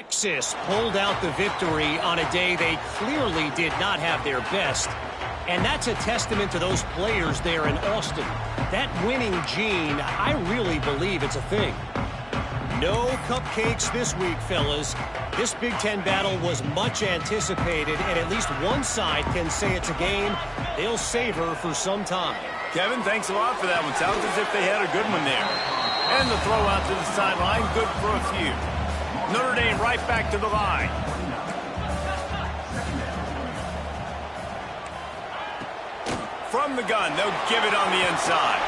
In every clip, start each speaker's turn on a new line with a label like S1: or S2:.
S1: Texas pulled out the victory on a day they clearly did not have their best. And that's a testament to those players there in Austin. That winning gene, I really believe it's a thing. No cupcakes this week, fellas. This Big Ten battle was much anticipated, and at least one side can say it's a game they'll savor for some time.
S2: Kevin, thanks a lot for that one. Sounds as if they had a good one there. And the throw out to the sideline, good for a few. Notre Dame right back to the line. From the gun, they'll give it on the inside.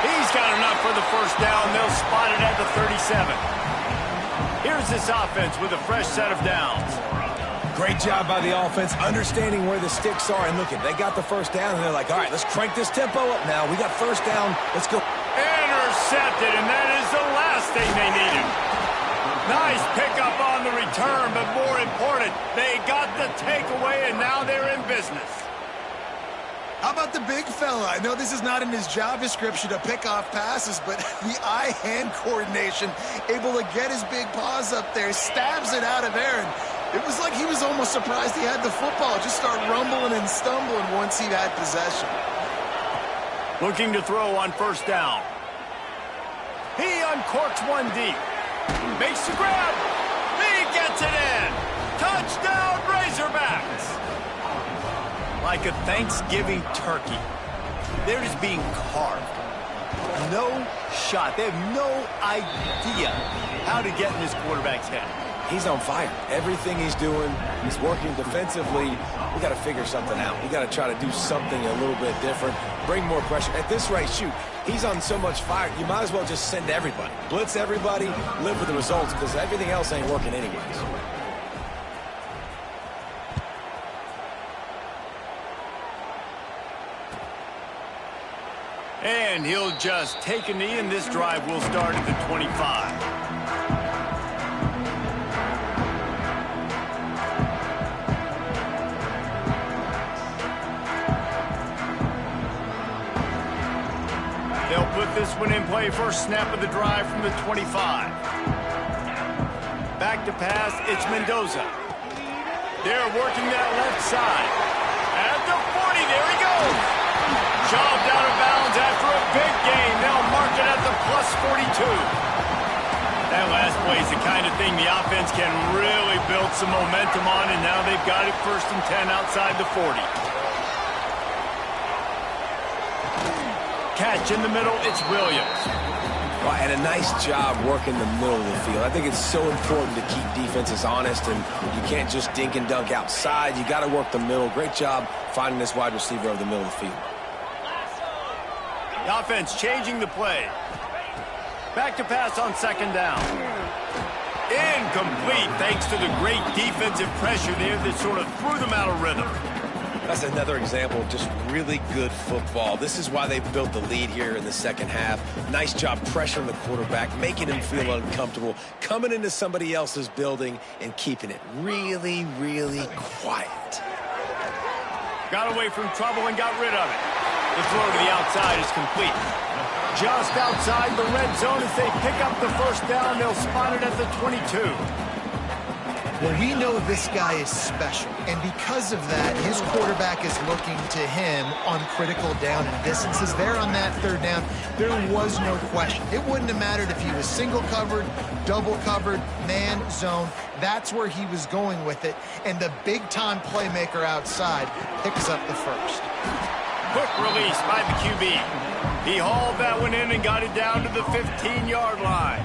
S2: He's got enough for the first down. They'll spot it at the 37. Here's this offense with a fresh set of downs.
S3: Great job by the offense, understanding where the sticks are. And look, they got the first down, and they're like, all right, let's crank this tempo up now. We got first down. Let's go.
S2: Intercepted, and that is the last thing they needed. Nice pickup on the return, but more important, they got the takeaway, and now they're in business.
S4: How about the big fella? I know this is not in his job description to pick off passes, but the eye-hand coordination, able to get his big paws up there, stabs it out of there, and it was like he was almost surprised he had the football. Just start rumbling and stumbling once he had possession.
S2: Looking to throw on first down. He uncorks one deep. Makes the grab. He gets it in. Touchdown, Razorbacks. Like a Thanksgiving turkey, they're just being carved. No shot. They have no idea how to get in this quarterback's head.
S3: He's on fire. Everything he's doing, he's working defensively. We got to figure something out. We got to try to do something a little bit different, bring more pressure. At this rate, shoot, he's on so much fire, you might as well just send everybody. Blitz everybody, live with the results, because everything else ain't working anyways.
S2: And he'll just take a knee, and this drive will start at the 25. They'll put this one in play, first snap of the drive from the 25. Back to pass, it's Mendoza. They're working that left side. At the 40, there he goes. Shoved out of bounds after a big gain. They'll mark it at the plus 42. That last play is the kind of thing the offense can really build some momentum on, and now they've got it first and 10 outside the 40. Catch in the middle, it's Williams.
S3: Well, and a nice job working the middle of the field. I think it's so important to keep defenses honest, and you can't just dink and dunk outside. You got to work the middle. Great job finding this wide receiver over the middle of the field.
S2: The offense changing the play. Back to pass on second down. Incomplete thanks to the great defensive pressure there that sort of threw them out of rhythm.
S3: That's another example of just really good football. This is why they built the lead here in the second half. Nice job pressuring the quarterback, making him feel uncomfortable, coming into somebody else's building and keeping it really, really quiet.
S2: Got away from trouble and got rid of it. The throw to the outside is complete. Just outside the red zone as they pick up the first down. They'll spot it at the 22.
S4: Well, we know this guy is special, and because of that, his quarterback is looking to him on critical down and distances. There on that third down, there was no question. It wouldn't have mattered if he was single covered, double covered, man, zone. That's where he was going with it, and the big-time playmaker outside picks up the first.
S2: Quick release by the QB. He hauled that one in and got it down to the 15-yard line.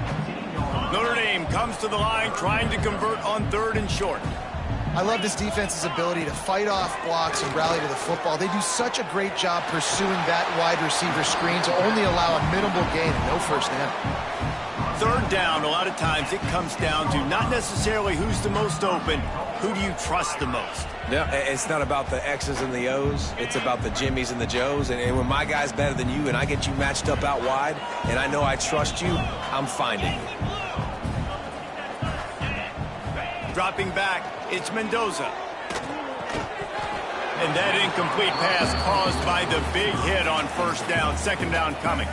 S2: Notre Dame comes to the line trying to convert on third and short.
S4: I love this defense's ability to fight off blocks and rally to the football. They do such a great job pursuing that wide receiver screen to only allow a minimal gain and no first down.
S2: Third down, a lot of times it comes down to not necessarily who's the most open, who do you trust the most?
S3: Yeah, it's not about the X's and the O's. It's about the Jimmys and the Joes. And when my guy's better than you and I get you matched up out wide and I know I trust you, I'm finding you.
S2: Dropping back, it's Mendoza. And that incomplete pass caused by the big hit on first down. Second down coming.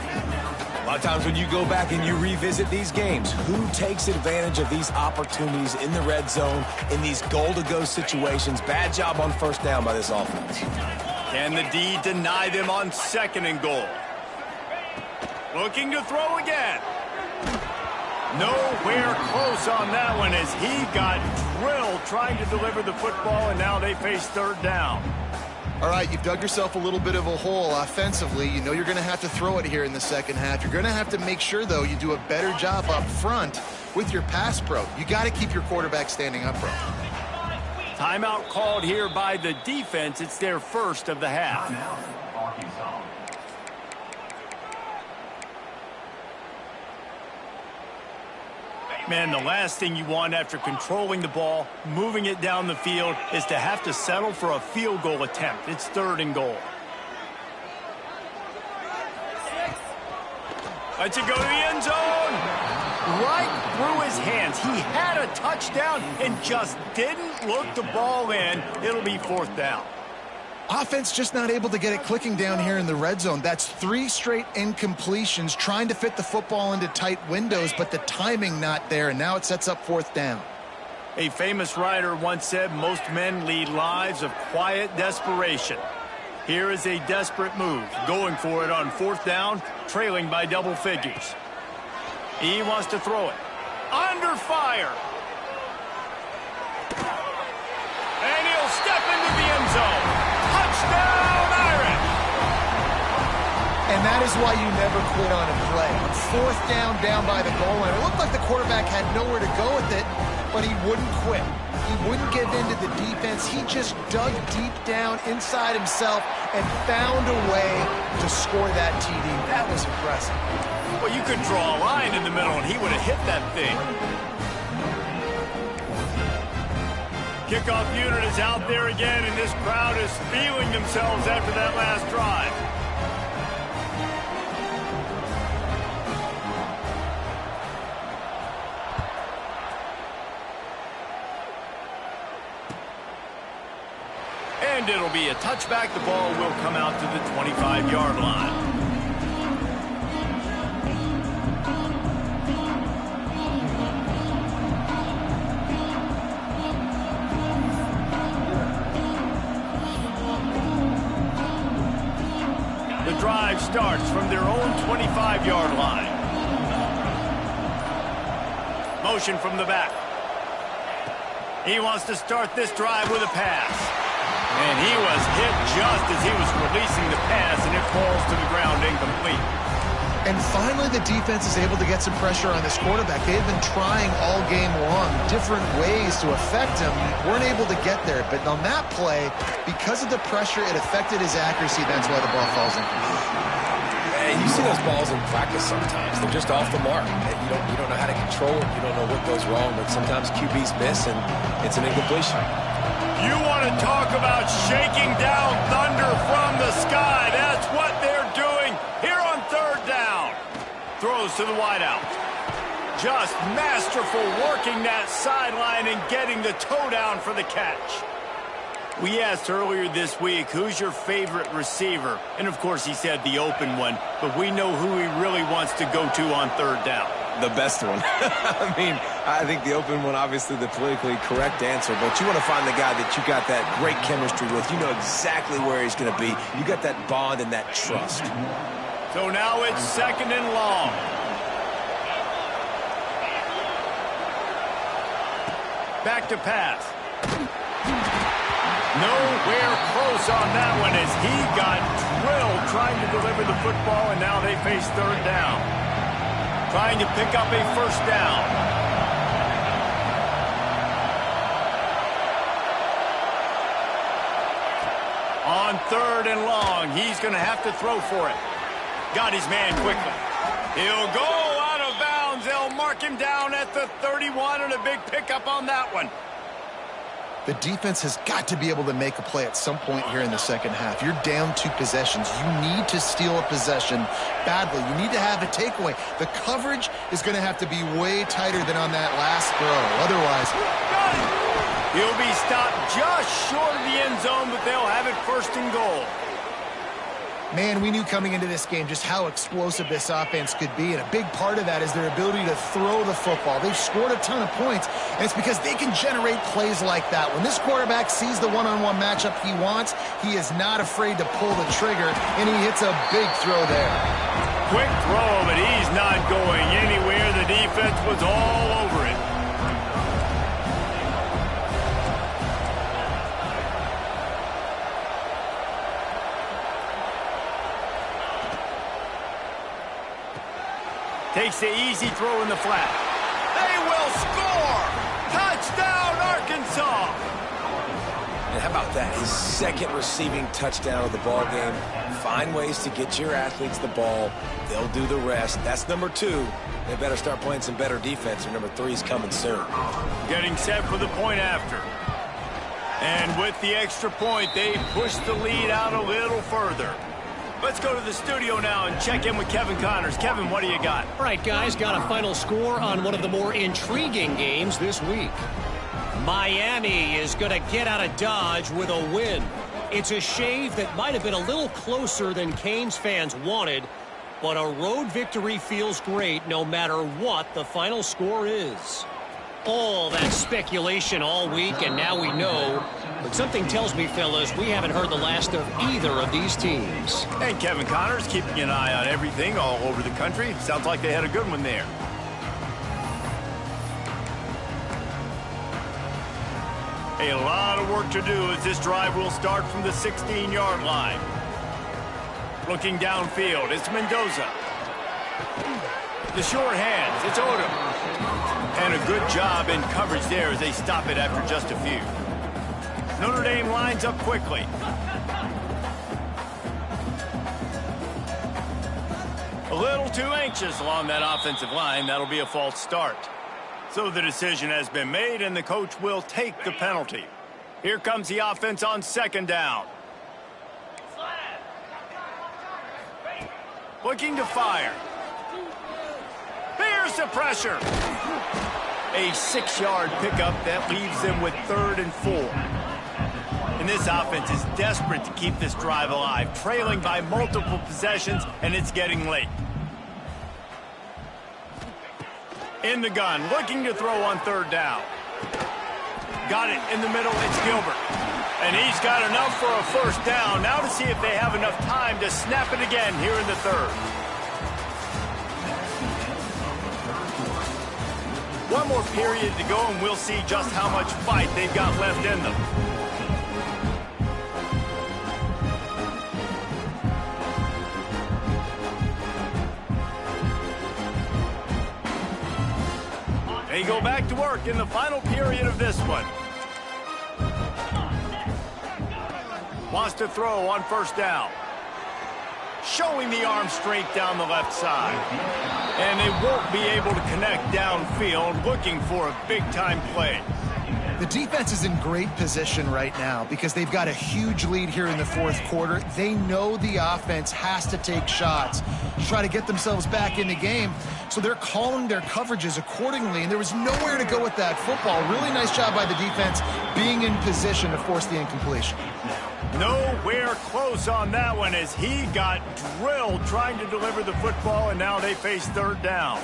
S3: A lot of times when you go back and you revisit these games, who takes advantage of these opportunities in the red zone, in these goal-to-go situations? Bad job on first down by this offense.
S2: Can the D deny them on 2nd and goal? Looking to throw again. Nowhere close on that one as he got drilled trying to deliver the football, and now they face 3rd down.
S4: All right, you've dug yourself a little bit of a hole offensively. You know you're going to have to throw it here in the second half. You're going to have to make sure, though, you do a better job up front with your pass pro. You got to keep your quarterback standing up front.
S2: Timeout called here by the defense. It's their first of the half. Man, the last thing you want after controlling the ball, moving it down the field, is to have to settle for a field goal attempt. It's 3rd and goal. Lets it go to the end zone. Right through his hands. He had a touchdown and just didn't look the ball in. It'll be 4th down.
S4: Offense just not able to get it clicking down here in the red zone. That's 3 straight incompletions, trying to fit the football into tight windows, but the timing not there, and now it sets up 4th down.
S2: A famous writer once said most men lead lives of quiet desperation. Here is a desperate move, going for it on 4th down, trailing by double figures. He wants to throw it. Under fire. And he'll step into the end zone. Touchdown, Irish!
S4: And that is why you never quit on a play. On 4th down by the goal line, it looked like the quarterback had nowhere to go with it, but he wouldn't quit. He wouldn't give in to the defense. He just dug deep down inside himself and found a way to score that TD. That was impressive.
S2: Well, you could draw a line in the middle, and he would have hit that thing. Kickoff unit is out there again, and this crowd is feeling themselves after that last drive. And it'll be a touchback. The ball will come out to the 25-yard line. The drive starts from their own 25-yard line. Motion from the back. He wants to start this drive with a pass. And he was hit just as he was releasing the pass, and it falls to the ground incomplete.
S4: And finally, the defense is able to get some pressure on this quarterback. They had been trying all game long different ways to affect him. Weren't able to get there. But on that play, because of the pressure, it affected his accuracy. That's why the ball falls in.
S3: And you see those balls in practice sometimes. They're just off the mark. You don't know how to control it. You don't know what goes wrong. But sometimes QBs miss, and it's an incompletion.
S2: You want to talk about shaking down thunder from the sky. That's what they're doing here on 3rd down. Throws to the wideout. Just masterful working that sideline and getting the toe down for the catch. We asked earlier this week, who's your favorite receiver? And, of course, he said the open one. But we know who he really wants to go to on 3rd down.
S3: The best one. I mean, I think the open one, obviously the politically correct answer, but you want to find the guy that you got that great chemistry with. You know exactly where he's going to be. You got that bond and that trust.
S2: So now it's 2nd and long. Back to pass. Nowhere close on that one as he got drilled trying to deliver the football, and now they face 3rd down. Trying to pick up a 1st down. On 3rd and long, he's going to have to throw for it. Got his man quickly. He'll go out of bounds. They'll mark him down at the 31, and a big pickup on that one.
S4: The defense has got to be able to make a play at some point here in the second half. You're down 2 possessions. You need to steal a possession badly. You need to have a takeaway. The coverage is going to have to be way tighter than on that last throw. Otherwise,
S2: he'll be stopped just short of the end zone, but they'll have it 1st and goal.
S4: Man, we knew coming into this game just how explosive this offense could be, and a big part of that is their ability to throw the football. They've scored a ton of points, and it's because they can generate plays like that. When this quarterback sees the one-on-one matchup he wants, he is not afraid to pull the trigger, and he hits a big throw there.
S2: Quick throw, but he's not going anywhere. The defense was all over it. Takes the easy throw in the flat. They will score! Touchdown, Arkansas!
S3: And how about that? His second receiving touchdown of the ball game. Find ways to get your athletes the ball. They'll do the rest. That's number 2. They better start playing some better defense, or number 3 is coming soon.
S2: Getting set for the point after. And with the extra point, they push the lead out a little further. Let's go to the studio now and check in with Kevin Connors. Kevin, what do you got?
S1: All right, guys, got a final score on one of the more intriguing games this week. Miami is going to get out of Dodge with a win. It's a shave that might have been a little closer than Canes fans wanted, but a road victory feels great no matter what the final score is. All that speculation all week, and now we know. But something tells me, fellas, we haven't heard the last of either of these teams.
S2: Hey, Kevin Connors, keeping an eye on everything all over the country. Sounds like they had a good one there. A lot of work to do as this drive will start from the 16-yard line. Looking downfield, it's Mendoza. The short hands, it's Odom. And a good job in coverage there as they stop it after just a few. Notre Dame lines up quickly. A little too anxious along that offensive line. That'll be a false start. So the decision has been made, and the coach will take the penalty. Here comes the offense on second down. Looking to fire. Here's the pressure. A 6-yard pickup that leaves them with 3rd and 4. And this offense is desperate to keep this drive alive, trailing by multiple possessions, and it's getting late. In the gun, looking to throw on 3rd down. Got it in the middle, it's Gilbert. And he's got enough for a first down. Now to see if they have enough time to snap it again here in the 3rd. One more period to go, and we'll see just how much fight they've got left in them. They go back to work in the final period of this one. Wants to throw on 1st down. Showing the arm strength down the left side. And they won't be able to connect downfield, looking for a big-time play.
S4: The defense is in great position right now because they've got a huge lead here in the 4th quarter. They know the offense has to take shots to try to get themselves back in the game. So they're calling their coverages accordingly, and there was nowhere to go with that football. Really nice job by the defense being in position to force the incompletion.
S2: Nowhere close on that one as he got drilled trying to deliver the football, and now they face 3rd down.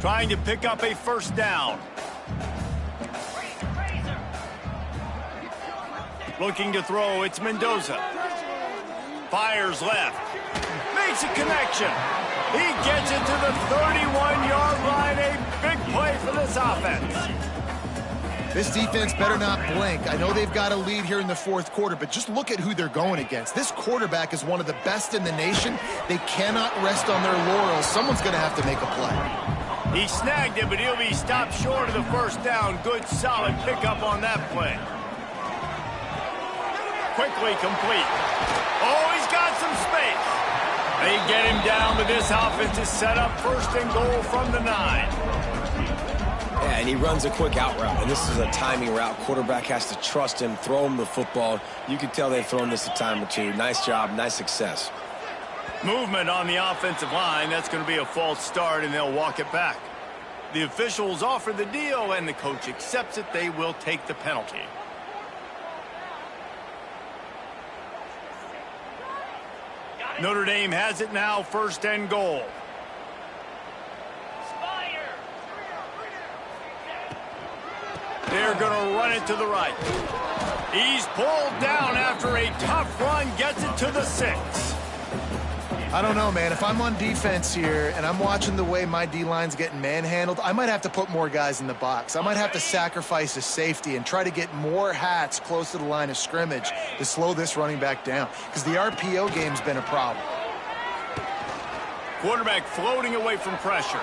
S2: Trying to pick up a 1st down. Looking to throw, it's Mendoza. Fires left. Makes a connection. He gets it to the 31-yard line. A big play for this offense.
S4: This defense better not blink. I know they've got a lead here in the 4th quarter, but just look at who they're going against. This quarterback is one of the best in the nation. They cannot rest on their laurels. Someone's going to have to make a play.
S2: He snagged it, but he'll be stopped short of the 1st down. Good, solid pickup on that play. Quickly complete. Oh, he's got some space. They get him down, but this offense is set up 1st and goal from the 9.
S3: Yeah, and he runs a quick out route, and this is a timing route. Quarterback has to trust him, throw him the football. You can tell they've thrown this a time or two. Nice job, nice success.
S2: Movement on the offensive line. That's going to be a false start, and they'll walk it back. The officials offer the deal, and the coach accepts it. They will take the penalty. Notre Dame has it now, 1st and goal. They're going to run it to the right. He's pulled down after a tough run, gets it to the 6.
S4: I don't know, man. If I'm on defense here and I'm watching the way my D-line's getting manhandled, I might have to put more guys in the box. I might have to sacrifice a safety and try to get more hats close to the line of scrimmage to slow this running back down, because the RPO game's been a problem.
S2: Quarterback floating away from pressure.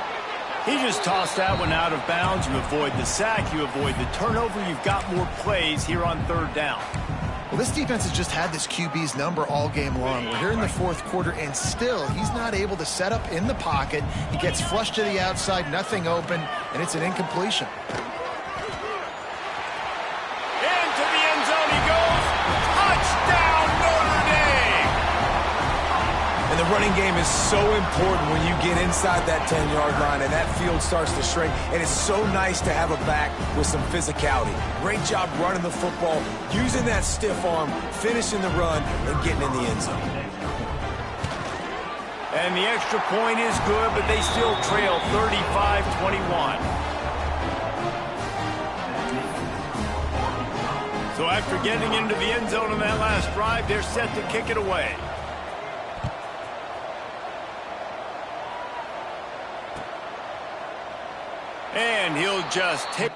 S2: He just tossed that one out of bounds. You avoid the sack, you avoid the turnover. You've got more plays here on 3rd down.
S4: Well, this defense has just had this QB's number all game long. We're here in the 4th quarter, and still he's not able to set up in the pocket. He gets flushed to the outside, nothing open, and it's an incompletion.
S2: Into the end zone he goes. Touchdown, Notre Dame!
S3: And the running game is so important when you get inside that 10-yard line and that field starts to shrink. And it's so nice to have a back with some physicality. Great job running the football, using that stiff arm, finishing the run, and getting in the end zone.
S2: And the extra point is good, but they still trail 35-21. So after getting into the end zone on that last drive, they're set to kick it away. And he'll just take...